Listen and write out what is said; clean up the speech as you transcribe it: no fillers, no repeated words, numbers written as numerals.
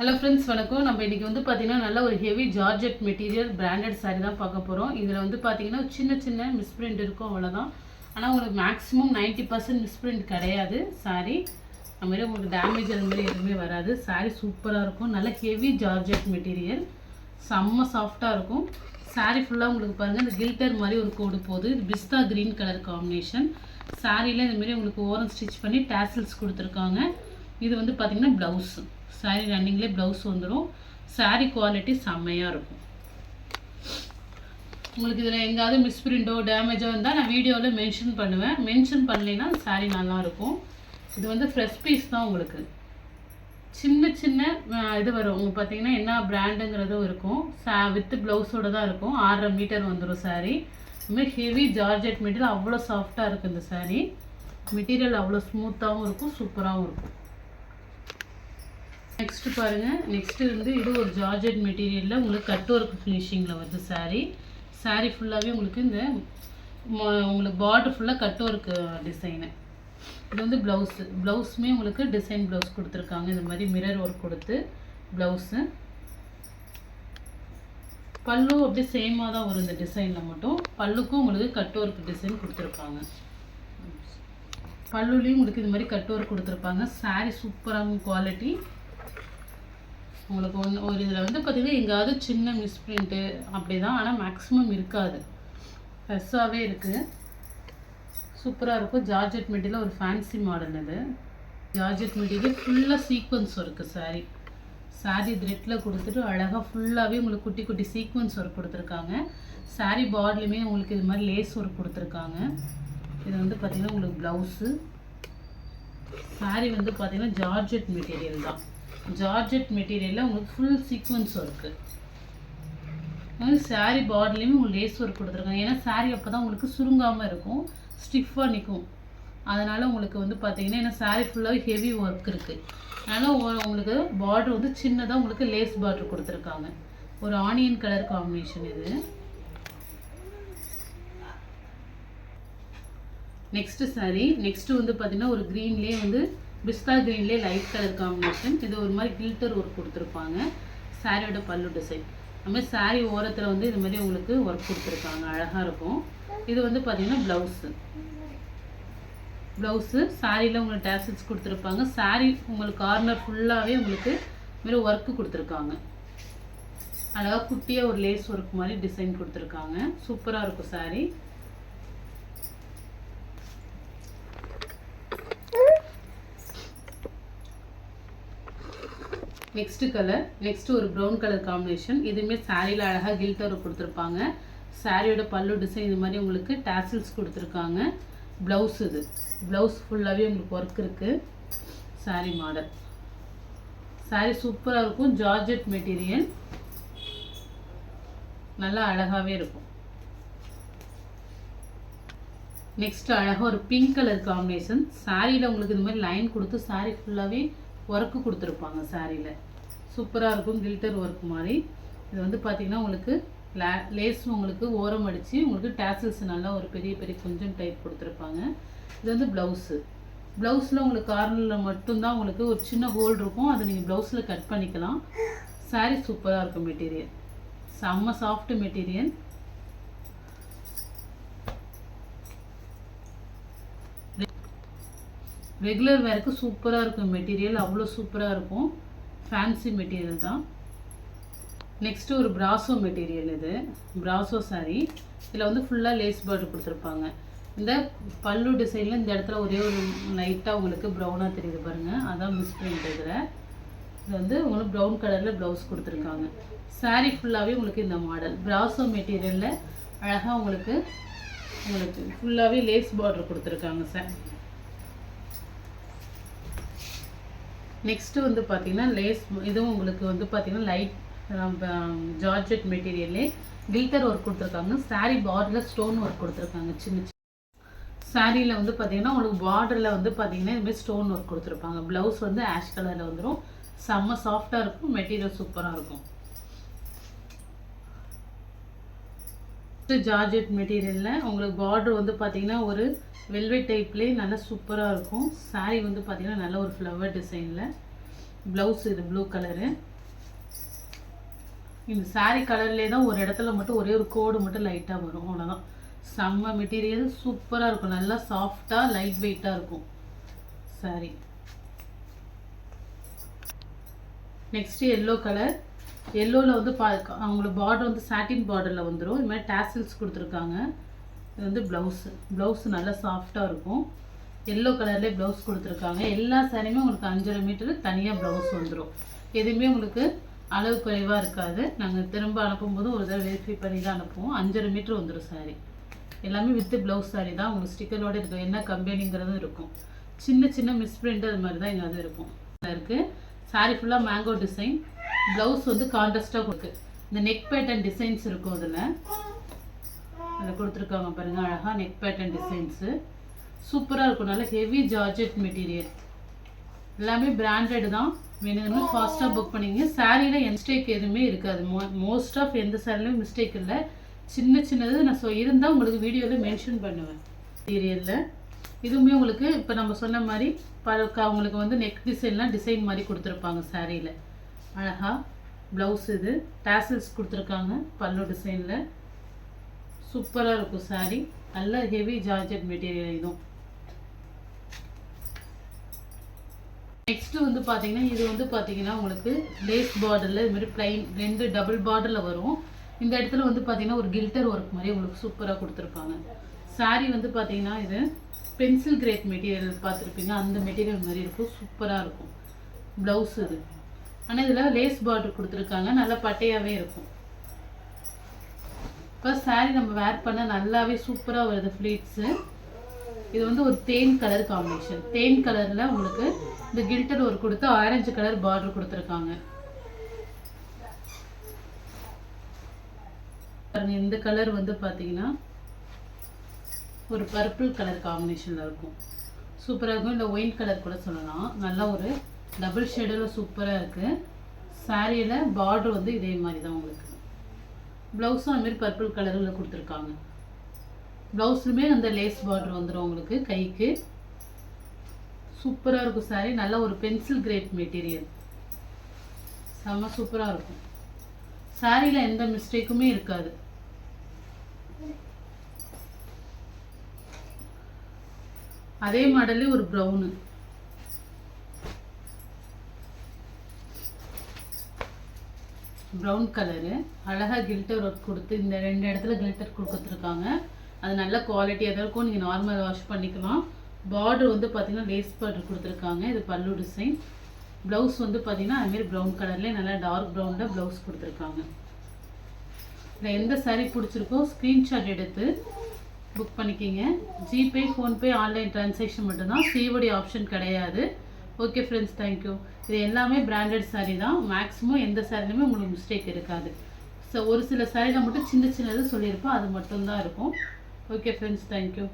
Hello friends, வணக்கம். நம்ம இன்றைக்கி வந்து பார்த்திங்கன்னா நல்ல ஒரு heavy georgette material branded sari தான் பார்க்க போகிறோம். இதில் வந்து பார்த்திங்கன்னா சின்ன சின்ன மிஸ்பிரிண்ட் இருக்கும், அவ்வளோதான். ஆனால் உங்களுக்கு மேக்ஸிமம் 90% மிஸ்பிரிண்ட் கிடையாது. சாரீ அதுமாதிரி உங்களுக்கு டேமேஜ் அது மாதிரி எதுவுமே வராது. சாரீ சூப்பராக இருக்கும். நல்ல ஹெவி ஜார்ஜெட் மெட்டீரியல், செம்ம சாஃப்டாக இருக்கும். சாரீ ஃபுல்லாக உங்களுக்கு பாருங்கள், இந்த கில்டர் மாதிரி ஒரு கோடு போகுது. இது பிஸ்தா க்ரீன் கலர் காம்பினேஷன். சாரியில் இதுமாரி உங்களுக்கு ஓரம் ஸ்டிச் பண்ணி டேசல்ஸ் கொடுத்துருக்காங்க. இது வந்து பார்த்திங்கன்னா ப்ளவுஸு. சாரீ ரன்னிங்லேயே ப்ளவுஸ் வந்துடும். சாரீ குவாலிட்டி செம்மையாக இருக்கும். உங்களுக்கு இதில் எங்கேயாவது மிஸ்பிரிண்டோ டேமேஜோ இருந்தால் நான் வீடியோவில் மென்ஷன் பண்ணுவேன். மென்ஷன் பண்ணலைன்னா சாரீ நல்லாயிருக்கும். இது வந்து ஃப்ரெஷ் பீஸ் தான். உங்களுக்கு சின்ன சின்ன இது வரும். உங்களுக்கு பார்த்தீங்கன்னா என்ன பிராண்டுங்கிறதும் இருக்கும். வித் ப்ளவுஸோடு தான் இருக்கும். 6.5 மீட்டர் வந்துடும் சாரீ. இதுமாதிரி ஹெவி ஜார்ஜெட் மெட்டீரியல், அவ்வளோ சாஃப்டாக இருக்குது இந்த சாரீ. மெட்டீரியல் அவ்வளோ ஸ்மூத்தாகவும் இருக்கும், சூப்பராகவும் இருக்கும். நெக்ஸ்ட்டு பாருங்கள். நெக்ஸ்ட்டு வந்து இது ஒரு ஜார்ஜெட் மெட்டீரியலில் உங்களுக்கு கட் ஒர்க் ஃபினிஷிங்கில் வருது சாரீ. சாரீ ஃபுல்லாகவே உங்களுக்கு இந்த உங்களுக்கு பார்டர் ஃபுல்லாக கட் ஒர்க் டிசைனு. இது வந்து ப்ளவுஸுமே உங்களுக்கு டிசைன் ப்ளவுஸ் கொடுத்துருக்காங்க. இந்த மாதிரி மிரர் ஒர்க் கொடுத்து ப்ளவுஸு. பல்லு அப்படியே சேமாக தான் வரும். இந்த டிசைனில் மட்டும் பல்லுக்கும் உங்களுக்கு கட் ஒர்க் டிசைன் கொடுத்துருப்பாங்க. பல்லுலேயும் உங்களுக்கு இது மாதிரி கட் ஒர்க் கொடுத்துருப்பாங்க. சாரீ சூப்பராக குவாலிட்டி. உங்களுக்கு ஒரு இதில் வந்து பார்த்திங்கன்னா எங்கேயாவது சின்ன மிஸ்பிரிண்ட்டு அப்படி தான், ஆனால் மேக்ஸிமம் இருக்காது. ஃப்ரெஷ்ஷாகவே இருக்குது, சூப்பராக இருக்கும். ஜார்ஜெட் மெட்டீரியல் ஒரு ஃபேன்சி மாடல். இது ஜார்ஜெட் மெட்டீரியல் ஃபுல்லாக சீக்வன்ஸ் ஒர்க்கு. சாரீ த்ரெட்டில் கொடுத்துட்டு அழகாக ஃபுல்லாகவே உங்களுக்கு குட்டி குட்டி சீக்வன்ஸ் ஒர்க் கொடுத்துருக்காங்க. சாரீ பார்டர்லையுமே உங்களுக்கு இது மாதிரி லேஸ் ஒர்க் கொடுத்துருக்காங்க. இது வந்து பார்த்திங்கன்னா உங்களுக்கு ப்ளவுஸு. சாரீ வந்து பார்த்திங்கன்னா ஜார்ஜெட் மெட்டீரியல் தான். ஜார்ஜெட் மெட்டீரியலில் உங்களுக்கு ஃபுல் சீக்வன்ஸ் ஒர்க்கு. சாரீ பார்டர்லேயுமே உங்களுக்கு லேஸ் ஒர்க் கொடுத்துருக்காங்க. ஏன்னா சாரீ அப்போ தான் உங்களுக்கு சுருங்காமல் இருக்கும், ஸ்டிஃபாக நிற்கும். அதனால் உங்களுக்கு வந்து பார்த்திங்கன்னா ஏன்னா சாரீ ஃபுல்லாகவே ஹெவி ஒர்க் இருக்குது. அதனால் உங்களுக்கு பார்டர் வந்து சின்னதாக உங்களுக்கு லேஸ் பார்டர் கொடுத்துருக்காங்க. ஒரு ஆனியன் கலர் காம்பினேஷன் இது. நெக்ஸ்ட்டு சாரீ. நெக்ஸ்ட்டு வந்து பார்த்திங்கன்னா ஒரு க்ரீன்லேயே வந்து பிஸ்தா க்ரீன்லேயே லைட் கலர் காம்பினேஷன். இது ஒரு மாதிரி கில்டர் ஒர்க் கொடுத்துருப்பாங்க. சாரியோட பல்லு டிசைன். அதுமாதிரி சாரீ ஓரத்தில் வந்து இது மாதிரி உங்களுக்கு ஒர்க் கொடுத்துருக்காங்க, அழகாக இருக்கும். இது வந்து பார்த்திங்கன்னா ப்ளவுஸு. சாரியில் உங்களுக்கு டேசல்ஸ் கொடுத்துருப்பாங்க. சாரீ உங்களுக்கு கார்னர் ஃபுல்லாகவே உங்களுக்கு மாரி ஒர்க்கு கொடுத்துருக்காங்க. அழகாக குட்டியாக ஒரு லேஸ் ஒர்க் மாதிரி டிசைன் கொடுத்துருக்காங்க. சூப்பராக இருக்கும் சாரீ. Next colour. நெக்ஸ்ட்டு ஒரு ப்ரௌன் கலர் காம்பினேஷன். இதுவுமே சாரியில் அழகாக கில்டர் கொடுத்துருப்பாங்க. சாரியோட பல்லு டிசைன் இது மாதிரி உங்களுக்கு டேசல்ஸ் கொடுத்துருக்காங்க. ப்ளவுஸ். இது ப்ளவுஸ் ஃபுல்லாகவே உங்களுக்கு ஒர்க் இருக்குது. சாரீ மாடல். சாரீ சூப்பராக இருக்கும். ஜார்ஜெட் மெட்டீரியல், நல்லா அழகாகவே இருக்கும். நெக்ஸ்ட்டு அழகாக ஒரு பிங்க் கலர் காம்பினேஷன். சாரியில் உங்களுக்கு இது மாதிரி லைன் கொடுத்து சாரீ ஃபுல்லாகவே ஒர்க்கு கொடுத்துருப்பாங்க. சாரியில் சூப்பராக இருக்கும், கில்டர் ஒர்க் மாதிரி. இது வந்து பார்த்திங்கன்னா உங்களுக்கு லேஸ் உங்களுக்கு ஓரம் அடித்து உங்களுக்கு டேசல்ஸ் நல்லா ஒரு பெரிய பெரிய கொஞ்சம் டைப் கொடுத்துருப்பாங்க. இது வந்து ப்ளவுஸு. ப்ளவுஸில் உங்களுக்கு கார்னரில் மட்டும்தான் உங்களுக்கு ஒரு சின்ன ஹோல் இருக்கும். அதை நீங்கள் ப்ளவுஸில் கட் பண்ணிக்கலாம். சாரீ சூப்பராக இருக்கும். மெட்டீரியல் செம்ம சாஃப்ட் மெட்டீரியல். ரெகுலர் வேருக்கு சூப்பராக இருக்கும் மெட்டீரியல், அவ்வளோ சூப்பராக இருக்கும். ஃபேன்சி மெட்டீரியல் தான். நெக்ஸ்ட்டு ஒரு பிராசோ மெட்டீரியல். இது பிராசோ சாரீ. இதில் வந்து ஃபுல்லாக லேஸ் பார்டர் கொடுத்துருப்பாங்க. இந்த பல்லு டிசைனில் இந்த இடத்துல ஒரே ஒரு லைட்டாக உங்களுக்கு ப்ரௌனாக தெரியுது பாருங்கள், அதான் மிஸ் பிரிண்ட். இதில் இது வந்து உங்களுக்கு ப்ரௌன் கலரில் ப்ளவுஸ் கொடுத்துருக்காங்க. சாரீ ஃபுல்லாகவே உங்களுக்கு இந்த மாடல் பிராசோ மெட்டீரியலில் அழகாக உங்களுக்கு ஃபுல்லாகவே லேஸ் பார்டர் கொடுத்துருக்காங்க சார். நெக்ஸ்ட்டு வந்து பார்த்திங்கன்னா லேஸ். இதுவும் உங்களுக்கு வந்து பார்த்திங்கன்னா லைட் ஜார்ஜெட் மெட்டீரியல்லே கில்டர் ஒர்க் கொடுத்துருக்காங்க. சாரீ பார்டரில் ஸ்டோன் ஒர்க் கொடுத்துருக்காங்க. சின்ன சாரியில் வந்து பார்த்திங்கன்னா உங்களுக்கு பார்டரில் வந்து பார்த்திங்கன்னா இதுமாதிரி ஸ்டோன் ஒர்க் கொடுத்துருப்பாங்க. ப்ளவுஸ் வந்து ஆஷ் கலரில் வந்துடும். செம்ம சாஃப்டாக இருக்கும். மெட்டீரியல் சூப்பராக இருக்கும். ஜார்ஜெட் மெட்டீரியலில் உங்களுக்கு பார்டர் வந்து பார்த்திங்கன்னா ஒரு வெல்வெட் டைப்லேயே நல்லா சூப்பராக இருக்கும். சாரீ வந்து பார்த்திங்கன்னா நல்ல ஒரு ஃப்ளவர் டிசைனில். ப்ளவுஸ் இது ப்ளூ கலரு. இந்த சாரீ கலர்லேயே தான் ஒரு இடத்துல மட்டும் ஒரே ஒரு கோடு மட்டும் லைட்டாக வரும், அவ்வளோதான். செம்ம மெட்டீரியல், சூப்பராக இருக்கும், நல்லா சாஃப்டாக லைட் வெயிட்டாக இருக்கும் சாரீ. Next yellow colour. எல்லோவில் வந்து அவங்களுக்கு பார்டர் வந்து சாட்டின் பார்டரில் வந்துடும். இது மாதிரி டாசில்ஸ் கொடுத்துருக்காங்க. இது வந்து ப்ளவுஸு நல்லா சாஃப்டாக இருக்கும். எல்லோ கலர்லேயே ப்ளவுஸ் கொடுத்துருக்காங்க. எல்லா சாரியுமே உங்களுக்கு 5.5 மீட்டர் தனியாக ப்ளவுஸ் வந்துடும். எதுவுமே உங்களுக்கு அளவு குறைவாக இருக்காது. நாங்கள் திரும்ப அனுப்பும்போது ஒரு தடவை வெரிஃபை பண்ணி தான் அனுப்புவோம். 5.5 மீட்டர் வந்துடும் சாரி. எல்லாமே வித்து ப்ளவுஸ் சாரி தான். உங்களுக்கு ஸ்டிக்கரோடு இருக்கும், என்ன கம்பெனிங்கிறதும் இருக்கும். சின்ன சின்ன மிஸ்பிரிண்ட் அது மாதிரி தான் இங்கே அது இருக்கும். இருக்குது சாரி ஃபுல்லாக மேங்கோ டிசைன். ப்ளவுஸ் வந்து கான்ட்ராஸ்டாக கொடுக்கு. இந்த நெக் பேட்டர்ன் டிசைன்ஸ் இருக்கும். அதில் கொடுத்துருக்காங்க பாருங்கள், அழகாக நெக் பேட்டர்ன் டிசைன்ஸு சூப்பராக இருக்கும். நல்ல ஹெவி ஜார்ஜெட் மெட்டீரியல், எல்லாமே பிராண்டட் தான். வேணும்னு ஃபாஸ்ட்டாக புக் பண்ணிங்க. சாரியில் மிஸ்டேக் எதுவுமே இருக்காது. மோஸ்ட் ஆஃப் எந்த சாரிலையும் மிஸ்டேக் இல்லை. சின்ன சின்னது நான் இருந்தால் உங்களுக்கு வீடியோவில் மென்ஷன் பண்ணுவேன். மெட்டீரியலில் இதுவுமே உங்களுக்கு இப்போ நம்ம சொன்ன மாதிரி அவங்களுக்கு வந்து நெக் டிசைன் மாதிரி கொடுத்துருப்பாங்க சாரியில். அழகாக ப்ளவுஸ் இது டாசல்ஸ் கொடுத்துருக்காங்க. பல்லு டிசைனில் சூப்பராக இருக்கும் சாரி. நல்ல ஹெவி ஜார்ஜெட் மெட்டீரியல் இதுவும். நெக்ஸ்ட்டு வந்து பார்த்தீங்கன்னா இது வந்து பார்த்தீங்கன்னா உங்களுக்கு லேஸ் பார்டரில் இது மாதிரி ப்ளைன் 2 டபுள் பார்டரில் வரும். இந்த இடத்துல வந்து பார்த்தீங்கன்னா ஒரு கில்டர் ஒர்க் மாதிரி உங்களுக்கு சூப்பராக கொடுத்துருப்பாங்க. சாரி வந்து பார்த்தீங்கன்னா இது பென்சில் கிரேட் மெட்டீரியல் பார்த்துருப்பீங்க, அந்த மெட்டீரியல் மாதிரி இருக்கும், சூப்பராக இருக்கும். ப்ளவுஸ் இது ஆனால் இதில் லேஸ் பார்டர் கொடுத்துருக்காங்க, நல்லா பட்டையாகவே இருக்கும். இப்போ சாரி நம்ம வேர் பண்ண நல்லாவே சூப்பராக வருது ஃப்ளீட்ஸு. இது வந்து ஒரு தேன் கலர் காம்பினேஷன். தேன் கலரில் உங்களுக்கு இந்த கில்டர் ஒரு கொடுத்து ஆரஞ்சு கலர் பார்டர் கொடுத்துருக்காங்க. இந்த கலர் வந்து பார்த்தீங்கன்னா ஒரு பர்பிள் கலர் காம்பினேஷனில் இருக்கும், சூப்பராக இருக்கும். இல்லை ஒயிட் கலர் கூட சொல்லலாம். நல்லா ஒரு டபுள் ஷேடில் சூப்பராக இருக்குது. சாரியில் பார்டர் வந்து இதே மாதிரி தான் உங்களுக்கு. ப்ளவுஸும் அதுமாரி பர்பிள் கலரில் கொடுத்துருக்காங்க. ப்ளவுஸ்லுமே அந்த லேஸ் பார்டர் வந்துடும் உங்களுக்கு கைக்கு. சூப்பராக இருக்கும் சாரி. நல்ல ஒரு பென்சில் கிரேட் மெட்டீரியல், செம்ம சூப்பராக இருக்கும். சாரியில் எந்த மிஸ்டேக்குமே இருக்காது. அதே மாடலே ஒரு ப்ரௌனு, ப்ரௌன் கலரு அழகாக கில்டர் ஒர்க் கொடுத்து இந்த 2 இடத்துல கில்டர் கொடுத்துருக்காங்க. அது நல்ல குவாலிட்டியாக தான் இருக்கும். நீங்கள் நார்மல் வாஷ் பண்ணிக்கலாம். பார்டர் வந்து பார்த்தீங்கன்னா லேஸ் பார்டர் கொடுத்துருக்காங்க. இது பல்லு டிசைன். ப்ளவுஸ் வந்து பார்த்தீங்கன்னா அதுமாரி ப்ரௌன் கலர்லேயே நல்லா டார்க் ப்ரௌனில் ப்ளவுஸ் கொடுத்துருக்காங்க. இதில் எந்த சாரீ பிடிச்சிருக்கோ ஸ்க்ரீன்ஷாட் எடுத்து புக் பண்ணிக்கிங்க. ஜிபே, ஃபோன்பே, ஆன்லைன் ட்ரான்சாக்ஷன் மட்டும்தான், சிஓடி ஆப்ஷன் கிடையாது. Okay friends, thank you. இது எல்லாமே பிராண்டட் சாரீ தான். மேக்ஸிமம் எந்த சாரிலுமே உங்களுக்கு மிஸ்டேக் இருக்காது. ஸோ ஒரு சில சாரியில் மட்டும் சின்ன சின்னது சொல்லியிருப்போம், அது மட்டும்தான் இருக்கும். Okay friends, thank you.